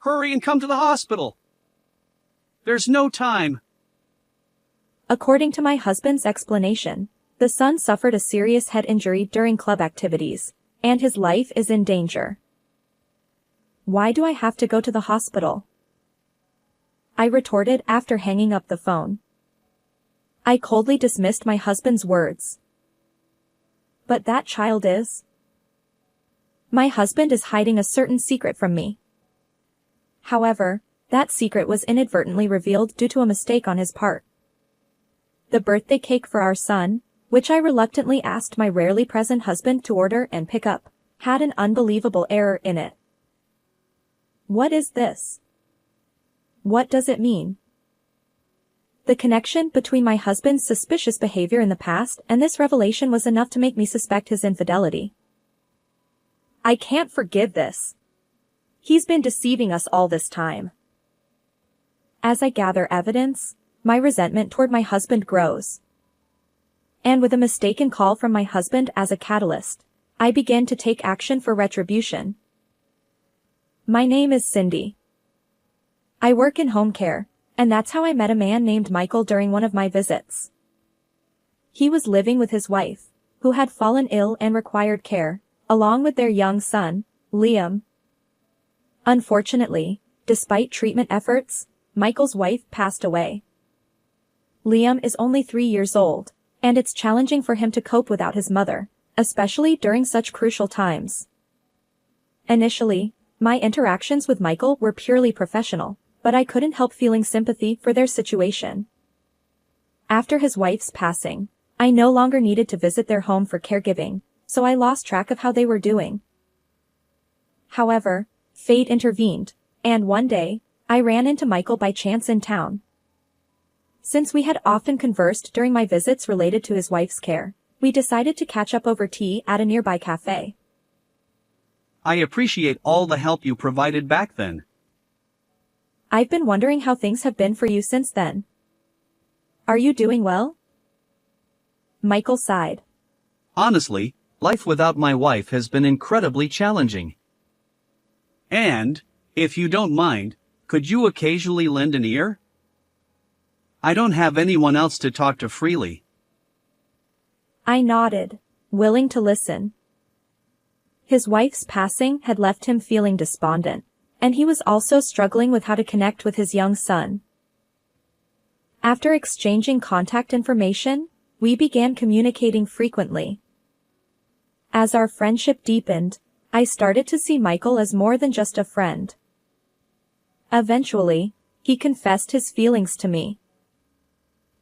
Hurry and come to the hospital. There's no time. According to my husband's explanation, the son suffered a serious head injury during club activities, and his life is in danger. Why do I have to go to the hospital? I retorted after hanging up the phone. I coldly dismissed my husband's words. But that child is. My husband is hiding a certain secret from me. However, that secret was inadvertently revealed due to a mistake on his part. The birthday cake for our son, which I reluctantly asked my rarely present husband to order and pick up, had an unbelievable error in it. What is this? What does it mean? The connection between my husband's suspicious behavior in the past and this revelation was enough to make me suspect his infidelity. I can't forgive this. He's been deceiving us all this time. As I gather evidence, my resentment toward my husband grows. And with a mistaken call from my husband as a catalyst, I begin to take action for retribution. My name is Cindy. I work in home care, and that's how I met a man named Michael during one of my visits. He was living with his wife, who had fallen ill and required care, along with their young son, Liam. Unfortunately, despite treatment efforts, Michael's wife passed away. Liam is only 3 years old, and it's challenging for him to cope without his mother, especially during such crucial times. Initially, my interactions with Michael were purely professional, but I couldn't help feeling sympathy for their situation. After his wife's passing, I no longer needed to visit their home for caregiving, so I lost track of how they were doing. However, fate intervened, and one day, I ran into Michael by chance in town. Since we had often conversed during my visits related to his wife's care, we decided to catch up over tea at a nearby cafe. I appreciate all the help you provided back then. I've been wondering how things have been for you since then. Are you doing well? Michael sighed. Honestly, life without my wife has been incredibly challenging. And, if you don't mind, could you occasionally lend an ear? I don't have anyone else to talk to freely. I nodded, willing to listen. His wife's passing had left him feeling despondent, and he was also struggling with how to connect with his young son. After exchanging contact information, we began communicating frequently. As our friendship deepened, I started to see Michael as more than just a friend. Eventually, he confessed his feelings to me.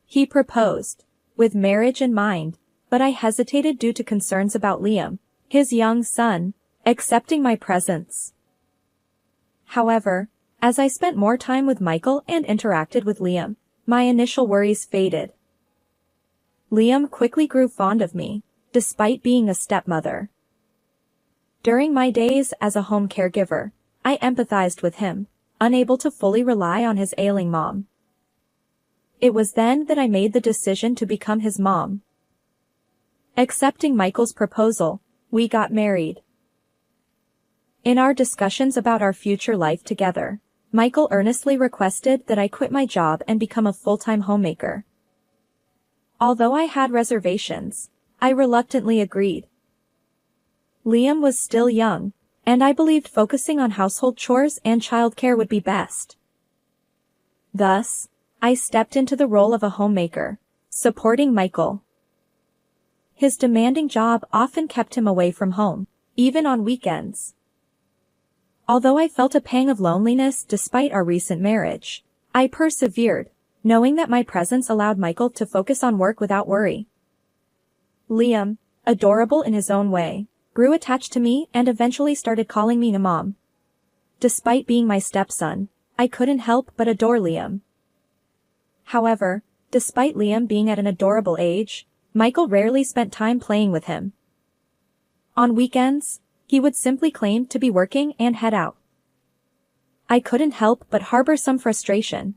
He proposed, with marriage in mind, but I hesitated due to concerns about Liam, his young son, accepting my presence. However, as I spent more time with Michael and interacted with Liam, my initial worries faded. Liam quickly grew fond of me, despite being a stepmother. During my days as a home caregiver, I empathized with him, unable to fully rely on his ailing mom. It was then that I made the decision to become his mom. Accepting Michael's proposal, we got married. In our discussions about our future life together, Michael earnestly requested that I quit my job and become a full-time homemaker. Although I had reservations, I reluctantly agreed. Liam was still young, and I believed focusing on household chores and childcare would be best. Thus, I stepped into the role of a homemaker, supporting Michael. His demanding job often kept him away from home, even on weekends. Although I felt a pang of loneliness despite our recent marriage, I persevered, knowing that my presence allowed Michael to focus on work without worry. Liam, adorable in his own way, grew attached to me and eventually started calling me Mom. Despite being my stepson, I couldn't help but adore Liam. However, despite Liam being at an adorable age, Michael rarely spent time playing with him. On weekends, he would simply claim to be working and head out. I couldn't help but harbor some frustration.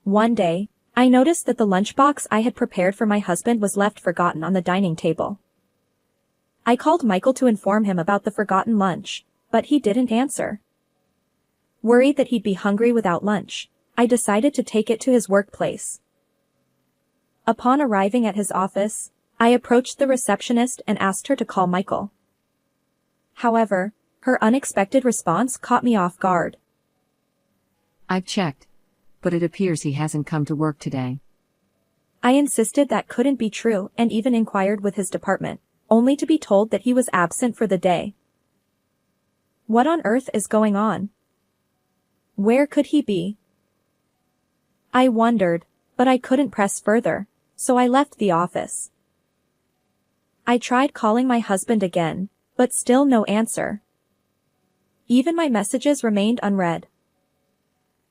One day, I noticed that the lunchbox I had prepared for my husband was left forgotten on the dining table. I called Michael to inform him about the forgotten lunch, but he didn't answer. Worried that he'd be hungry without lunch, I decided to take it to his workplace. Upon arriving at his office, I approached the receptionist and asked her to call Michael. However, her unexpected response caught me off guard. I've checked, but it appears he hasn't come to work today. I insisted that couldn't be true and even inquired with his department, only to be told that he was absent for the day. What on earth is going on? Where could he be? I wondered, but I couldn't press further, so I left the office. I tried calling my husband again, but still no answer. Even my messages remained unread.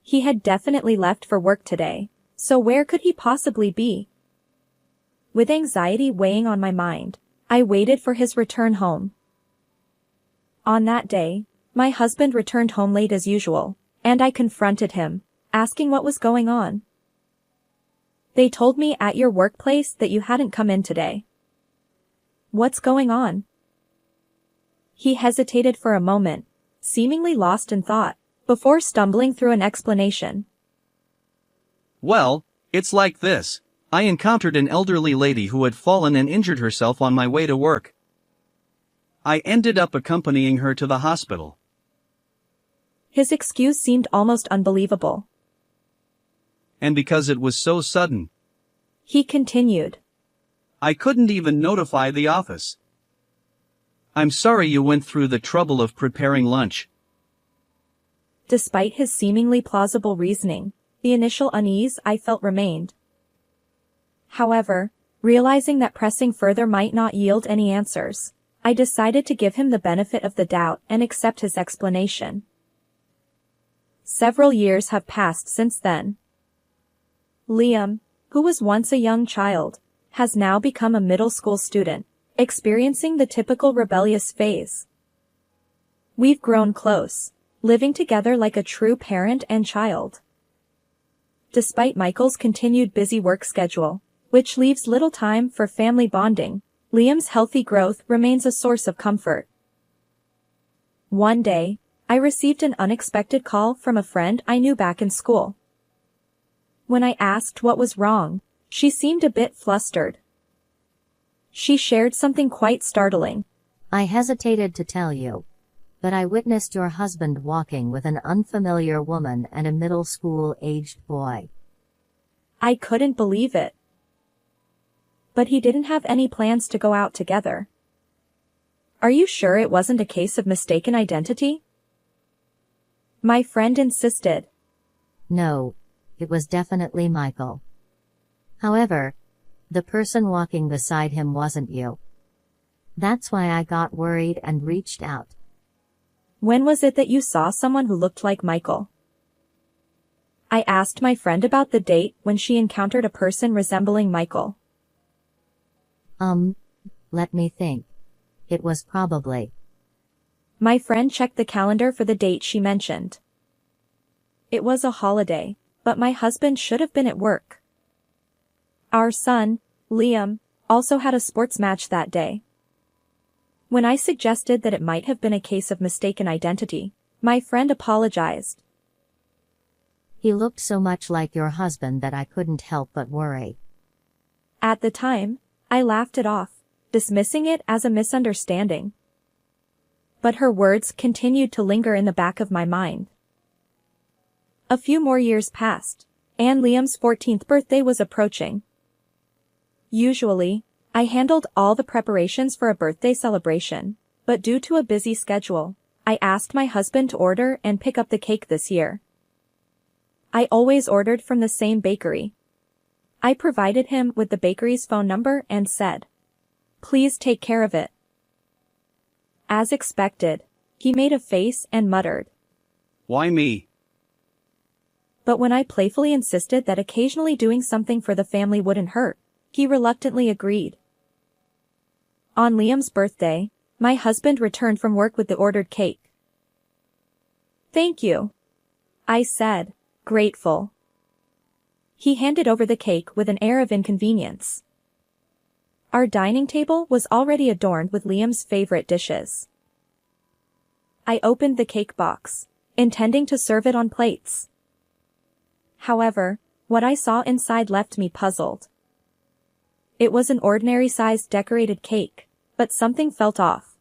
He had definitely left for work today, so where could he possibly be? With anxiety weighing on my mind, I waited for his return home. On that day, my husband returned home late as usual, and I confronted him, asking what was going on. They told me at your workplace that you hadn't come in today. What's going on? He hesitated for a moment, seemingly lost in thought, before stumbling through an explanation. Well, it's like this. I encountered an elderly lady who had fallen and injured herself on my way to work. I ended up accompanying her to the hospital. His excuse seemed almost unbelievable. And because it was so sudden, He continued. I couldn't even notify the office. I'm sorry you went through the trouble of preparing lunch. Despite his seemingly plausible reasoning, the initial unease I felt remained. However, realizing that pressing further might not yield any answers, I decided to give him the benefit of the doubt and accept his explanation. Several years have passed since then. Liam, who was once a young child, has now become a middle school student, experiencing the typical rebellious phase. We've grown close, living together like a true parent and child. Despite Michael's continued busy work schedule, which leaves little time for family bonding, Liam's healthy growth remains a source of comfort. One day, I received an unexpected call from a friend I knew back in school. When I asked what was wrong, she seemed a bit flustered. She shared something quite startling. I hesitated to tell you, but I witnessed your husband walking with an unfamiliar woman and a middle school-aged boy. I couldn't believe it. But he didn't have any plans to go out together. Are you sure it wasn't a case of mistaken identity? My friend insisted. No, it was definitely Michael. However, the person walking beside him wasn't you. That's why I got worried and reached out. When was it that you saw someone who looked like Michael? I asked my friend about the date when she encountered a person resembling Michael. Let me think. It was probably. My friend checked the calendar for the date she mentioned. It was a holiday, but my husband should have been at work. Our son, Liam, also had a sports match that day. When I suggested that it might have been a case of mistaken identity, my friend apologized. He looked so much like your husband that I couldn't help but worry. At the time, I laughed it off, dismissing it as a misunderstanding. But her words continued to linger in the back of my mind. A few more years passed, and Liam's 14th birthday was approaching. Usually, I handled all the preparations for a birthday celebration, but due to a busy schedule, I asked my husband to order and pick up the cake this year. I always ordered from the same bakery. I provided him with the bakery's phone number and said, "Please take care of it." As expected, he made a face and muttered, Why me? but when I playfully insisted that occasionally doing something for the family wouldn't hurt, he reluctantly agreed. On Liam's birthday, my husband returned from work with the ordered cake. "Thank you," I said, grateful. He handed over the cake with an air of inconvenience. Our dining table was already adorned with Liam's favorite dishes. I opened the cake box, intending to serve it on plates. However, what I saw inside left me puzzled. It was an ordinary-sized decorated cake, but something felt off.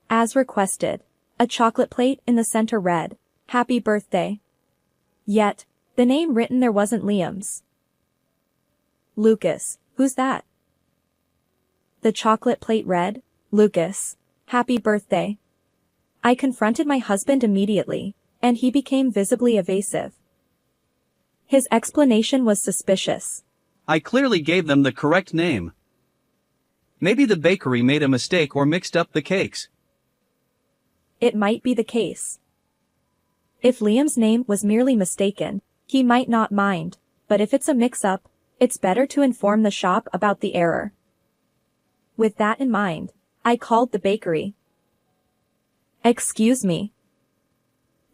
As requested, a chocolate plate in the center read, "Happy birthday." Yet, the name written there wasn't Liam's. "Lucas, who's that?" The chocolate plate read, "Lucas, happy birthday." I confronted my husband immediately, and he became visibly evasive. His explanation was suspicious. I clearly gave them the correct name. Maybe the bakery made a mistake or mixed up the cakes. It might be the case. If Liam's name was merely mistaken, he might not mind, but if it's a mix-up, it's better to inform the shop about the error. With that in mind, I called the bakery. "Excuse me.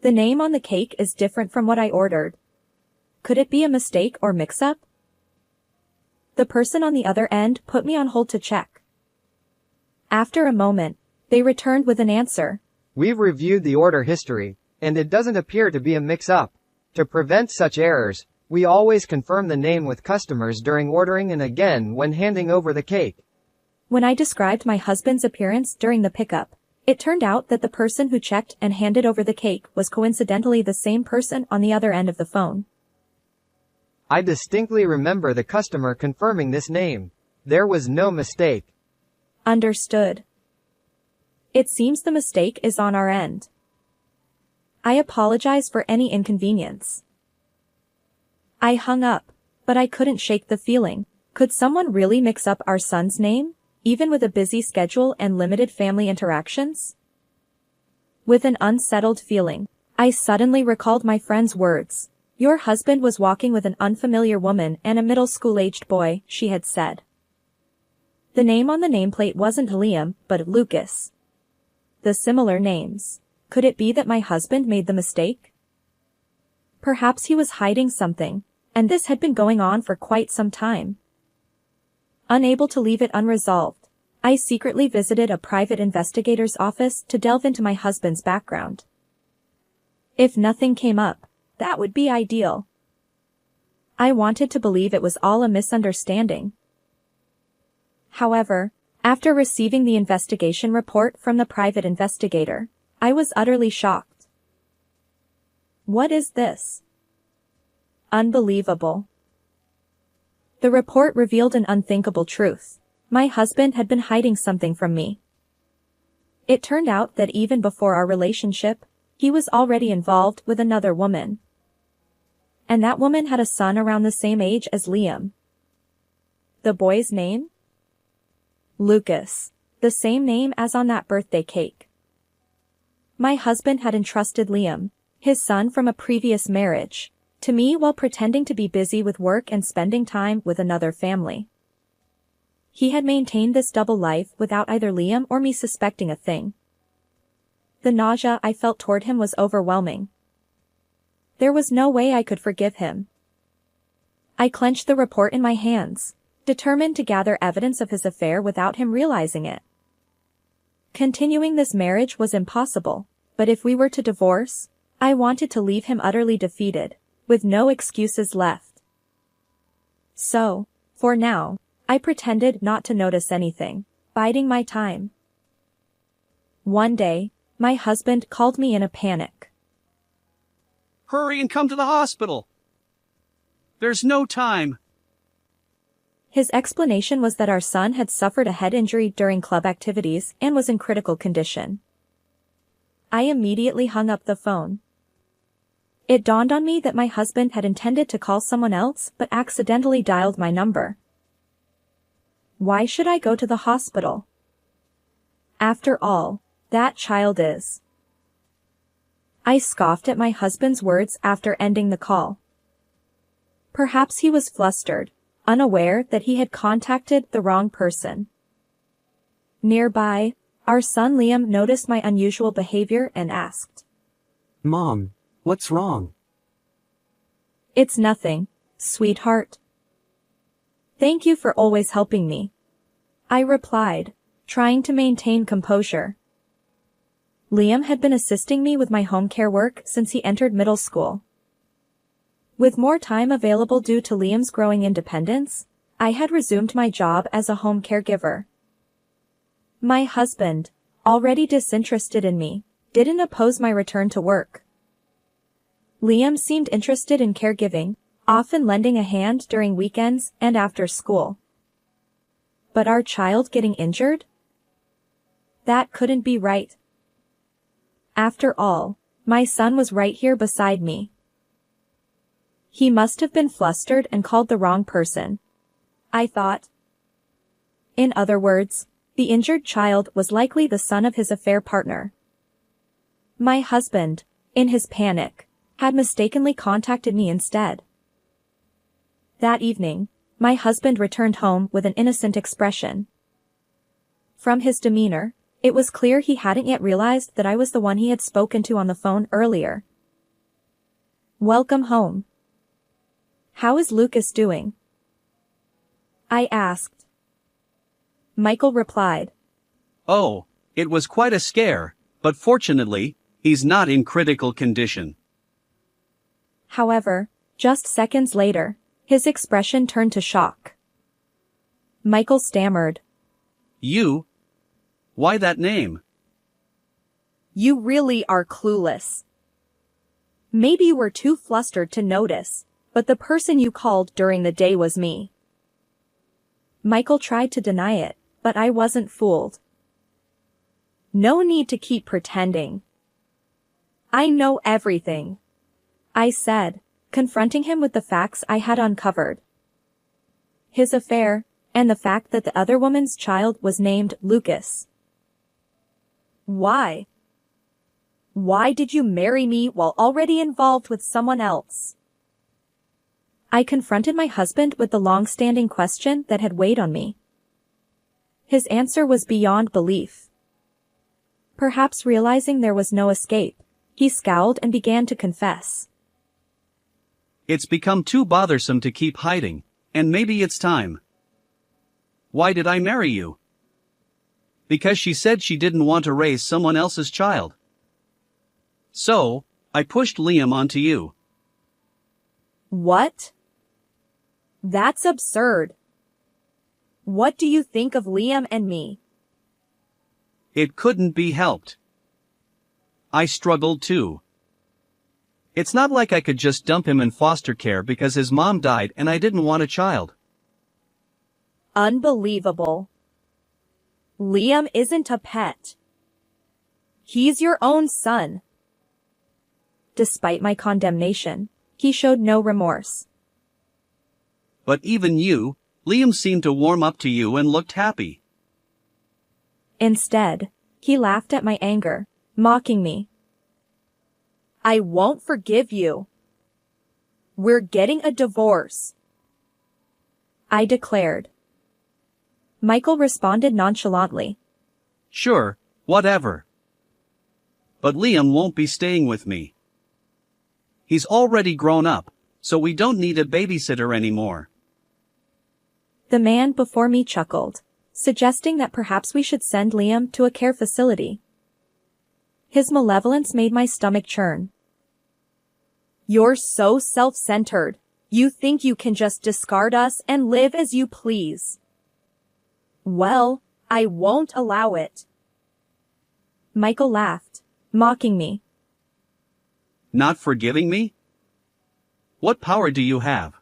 The name on the cake is different from what I ordered. Could it be a mistake or mix-up?" The person on the other end put me on hold to check. After a moment, they returned with an answer. We've reviewed the order history, and it doesn't appear to be a mix-up. To prevent such errors, we always confirm the name with customers during ordering and again when handing over the cake. When I described my husband's appearance during the pickup, it turned out that the person who checked and handed over the cake was coincidentally the same person on the other end of the phone. I distinctly remember the customer confirming this name. There was no mistake. Understood. It seems the mistake is on our end. I apologize for any inconvenience. I hung up, but I couldn't shake the feeling. Could someone really mix up our son's name, even with a busy schedule and limited family interactions? With an unsettled feeling, I suddenly recalled my friend's words. "Your husband was walking with an unfamiliar woman and a middle school-aged boy," she had said. The name on the nameplate wasn't Liam, but Lucas. The similar names. Could it be that my husband made the mistake? Perhaps he was hiding something, and this had been going on for quite some time. Unable to leave it unresolved, I secretly visited a private investigator's office to delve into my husband's background. If nothing came up, that would be ideal. I wanted to believe it was all a misunderstanding. However, after receiving the investigation report from the private investigator, I was utterly shocked. What is this? Unbelievable. The report revealed an unthinkable truth. My husband had been hiding something from me. It turned out that even before our relationship, he was already involved with another woman. And that woman had a son around the same age as Liam. The boy's name? Lucas. The same name as on that birthday cake. My husband had entrusted Liam, his son from a previous marriage, to me while pretending to be busy with work and spending time with another family. He had maintained this double life without either Liam or me suspecting a thing. The nausea I felt toward him was overwhelming. There was no way I could forgive him. I clenched the report in my hands, determined to gather evidence of his affair without him realizing it. Continuing this marriage was impossible, but if we were to divorce, I wanted to leave him utterly defeated, with no excuses left. So, for now, I pretended not to notice anything, biding my time. One day, my husband called me in a panic. Hurry and come to the hospital. There's no time. His explanation was that our son had suffered a head injury during club activities and was in critical condition. I immediately hung up the phone. It dawned on me that my husband had intended to call someone else but accidentally dialed my number. Why should I go to the hospital? After all, that child is. I scoffed at my husband's words after ending the call. Perhaps he was flustered, unaware that he had contacted the wrong person. Nearby, our son Liam noticed my unusual behavior and asked, "Mom, what's wrong?" "It's nothing, sweetheart. Thank you for always helping me," I replied, trying to maintain composure. Liam had been assisting me with my home care work since he entered middle school. With more time available due to Liam's growing independence, I had resumed my job as a home caregiver. My husband, already disinterested in me, didn't oppose my return to work. Liam seemed interested in caregiving, often lending a hand during weekends and after school. But our child getting injured? That couldn't be right. After all, my son was right here beside me. He must have been flustered and called the wrong person, I thought. In other words, the injured child was likely the son of his affair partner. My husband, in his panic, had mistakenly contacted me instead. That evening, my husband returned home with an innocent expression. From his demeanor, it was clear he hadn't yet realized that I was the one he had spoken to on the phone earlier. "Welcome home. How is Lucas doing?" I asked. Michael replied, "Oh, it was quite a scare, but fortunately, he's not in critical condition." However, just seconds later, his expression turned to shock. Michael stammered, "You? Why that name?" "You really are clueless. Maybe you were too flustered to notice, but the person you called during the day was me." Michael tried to deny it, but I wasn't fooled. "No need to keep pretending. I know everything," I said, confronting him with the facts I had uncovered. His affair, and the fact that the other woman's child was named Lucas. "Why? Why did you marry me while already involved with someone else?" I confronted my husband with the long-standing question that had weighed on me. His answer was beyond belief. Perhaps realizing there was no escape, he scowled and began to confess. "It's become too bothersome to keep hiding, and maybe it's time." "Why did I marry you?" "Because she said she didn't want to raise someone else's child. So, I pushed Liam onto you." "What? That's absurd. What do you think of Liam and me?" "It couldn't be helped. I struggled too. It's not like I could just dump him in foster care because his mom died and I didn't want a child." Unbelievable. Liam isn't a pet. He's your own son. Despite my condemnation, he showed no remorse. "But even you, Liam seemed to warm up to you and looked happy." Instead, he laughed at my anger, mocking me. "I won't forgive you. We're getting a divorce," I declared. Michael responded nonchalantly. "Sure, whatever. But Liam won't be staying with me. He's already grown up, so we don't need a babysitter anymore." The man before me chuckled, suggesting that perhaps we should send Liam to a care facility. His malevolence made my stomach churn. "You're so self-centered. You think you can just discard us and live as you please. Well, I won't allow it." Michael laughed, mocking me. "Not forgiving me? What power do you have?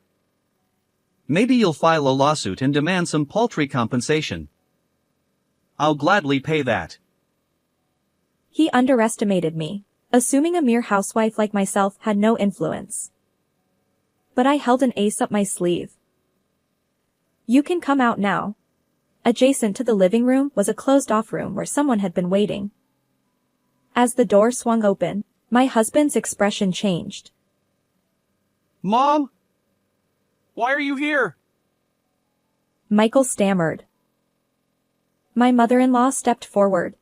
Maybe you'll file a lawsuit and demand some paltry compensation. I'll gladly pay that." He underestimated me, assuming a mere housewife like myself had no influence. But I held an ace up my sleeve. "You can come out now." Adjacent to the living room was a closed-off room where someone had been waiting. As the door swung open, my husband's expression changed. "Mom? Why are you here?" Michael stammered. My mother-in-law stepped forward.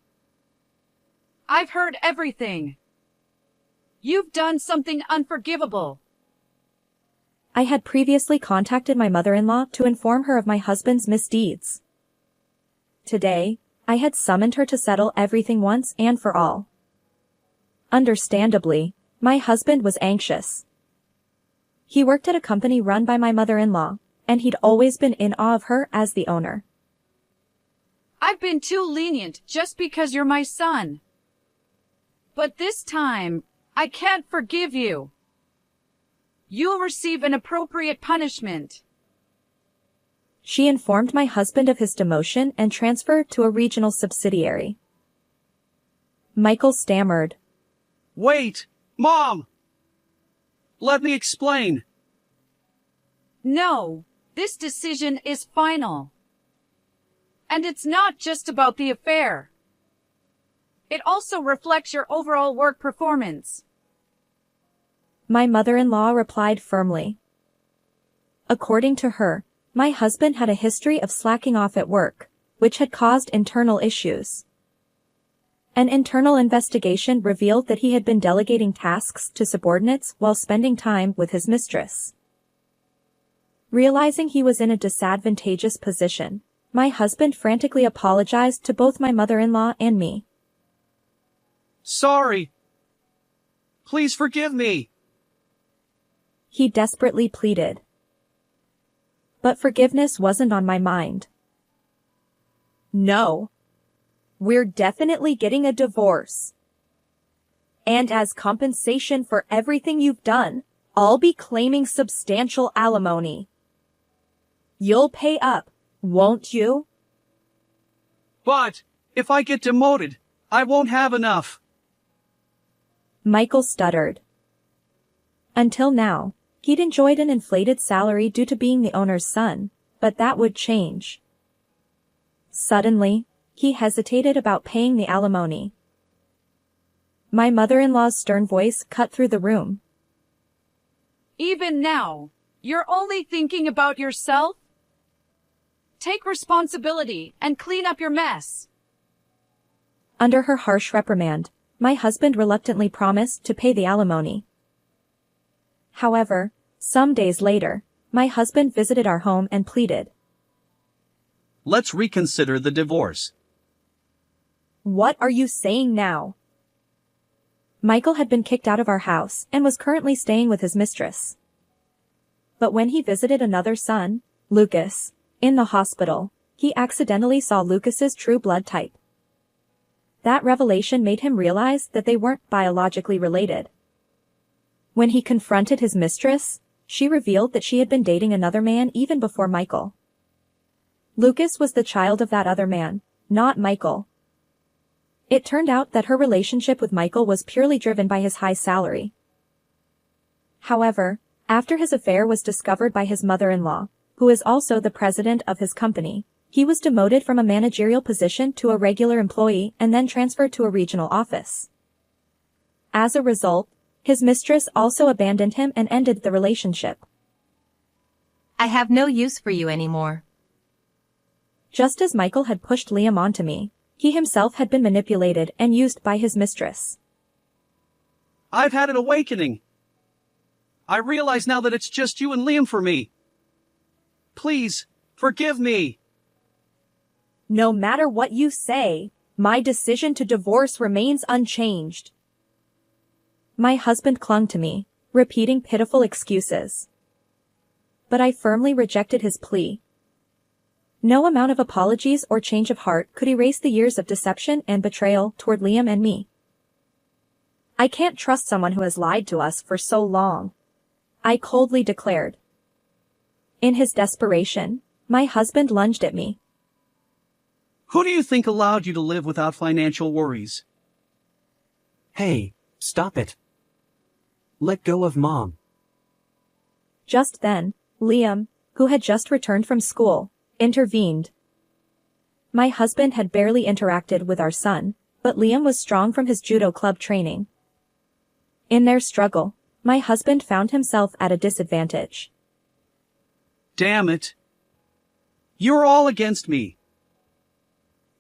"I've heard everything. You've done something unforgivable." I had previously contacted my mother-in-law to inform her of my husband's misdeeds. Today, I had summoned her to settle everything once and for all. Understandably, my husband was anxious. He worked at a company run by my mother-in-law, and he'd always been in awe of her as the owner. I've been too lenient just because you're my son. But this time, I can't forgive you. You'll receive an appropriate punishment. She informed my husband of his demotion and transfer to a regional subsidiary. Michael stammered. Wait, Mom! Let me explain. No, this decision is final. And it's not just about the affair. It also reflects your overall work performance. My mother-in-law replied firmly. According to her, my husband had a history of slacking off at work, which had caused internal issues. An internal investigation revealed that he had been delegating tasks to subordinates while spending time with his mistress. Realizing he was in a disadvantageous position, my husband frantically apologized to both my mother-in-law and me. Sorry. Please forgive me. He desperately pleaded. But forgiveness wasn't on my mind. No. We're definitely getting a divorce. And as compensation for everything you've done, I'll be claiming substantial alimony. You'll pay up, won't you? But, if I get demoted, I won't have enough. Michael stuttered. Until now, he'd enjoyed an inflated salary due to being the owner's son, but that would change. Suddenly, he hesitated about paying the alimony. My mother-in-law's stern voice cut through the room. Even now, you're only thinking about yourself? Take responsibility and clean up your mess. Under her harsh reprimand, my husband reluctantly promised to pay the alimony. However, some days later, my husband visited our home and pleaded. Let's reconsider the divorce. What are you saying now? Michael had been kicked out of our house and was currently staying with his mistress. But when he visited another son, Lucas, in the hospital, he accidentally saw Lucas's true blood type. That revelation made him realize that they weren't biologically related. When he confronted his mistress, she revealed that she had been dating another man even before Michael. Lucas was the child of that other man, not Michael. It turned out that her relationship with Michael was purely driven by his high salary. However, after his affair was discovered by his mother-in-law, who is also the president of his company, he was demoted from a managerial position to a regular employee and then transferred to a regional office. As a result, his mistress also abandoned him and ended the relationship. I have no use for you anymore. Just as Michael had pushed Liam onto me, he himself had been manipulated and used by his mistress. I've had an awakening. I realize now that it's just you and Liam for me. Please, forgive me. No matter what you say, my decision to divorce remains unchanged. My husband clung to me, repeating pitiful excuses. But I firmly rejected his plea. No amount of apologies or change of heart could erase the years of deception and betrayal toward Liam and me. I can't trust someone who has lied to us for so long, I coldly declared. In his desperation, my husband lunged at me. Who do you think allowed you to live without financial worries? Hey, stop it. Let go of Mom. Just then, Liam, who had just returned from school, intervened. My husband had barely interacted with our son, but Liam was strong from his judo club training. In their struggle, my husband found himself at a disadvantage. Damn it. You're all against me.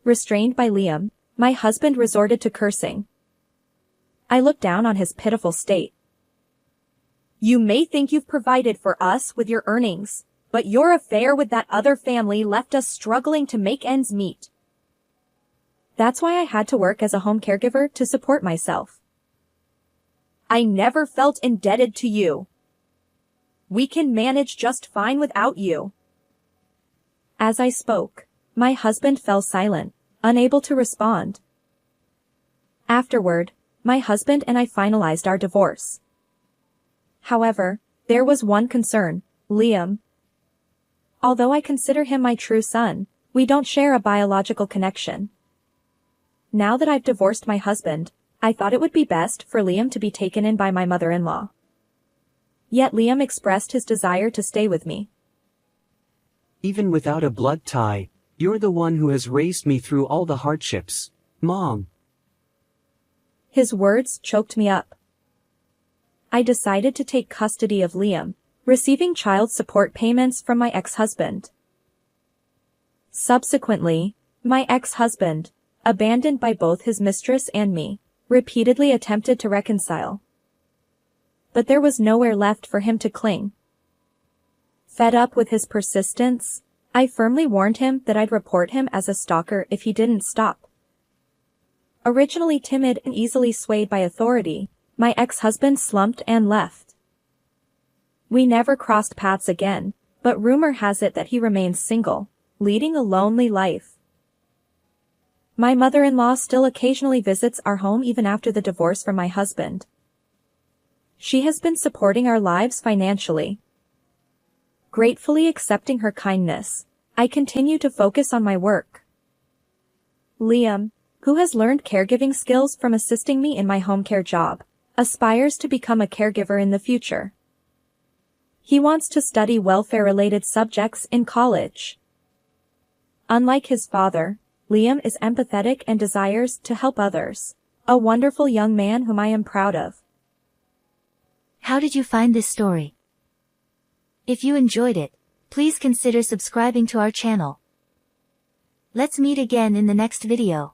Restrained by Liam, my husband resorted to cursing. I looked down on his pitiful state. You may think you've provided for us with your earnings, but your affair with that other family left us struggling to make ends meet. That's why I had to work as a home caregiver to support myself. I never felt indebted to you. We can manage just fine without you. As I spoke, my husband fell silent, unable to respond. Afterward, my husband and I finalized our divorce. However, there was one concern, Liam. Although I consider him my true son, we don't share a biological connection. Now that I've divorced my husband, I thought it would be best for Liam to be taken in by my mother-in-law. Yet Liam expressed his desire to stay with me. Even without a blood tie, you're the one who has raised me through all the hardships, Mom. His words choked me up. I decided to take custody of Liam, receiving child support payments from my ex-husband. Subsequently, my ex-husband, abandoned by both his mistress and me, repeatedly attempted to reconcile. But there was nowhere left for him to cling. Fed up with his persistence, I firmly warned him that I'd report him as a stalker if he didn't stop. Originally timid and easily swayed by authority, my ex-husband slumped and left. We never crossed paths again, but rumor has it that he remains single, leading a lonely life. My mother-in-law still occasionally visits our home even after the divorce from my husband. She has been supporting our lives financially. Gratefully accepting her kindness, I continue to focus on my work. Liam, who has learned caregiving skills from assisting me in my home care job, aspires to become a caregiver in the future. He wants to study welfare-related subjects in college. Unlike his father, Liam is empathetic and desires to help others. A wonderful young man whom I am proud of. How did you find this story? If you enjoyed it, please consider subscribing to our channel. Let's meet again in the next video.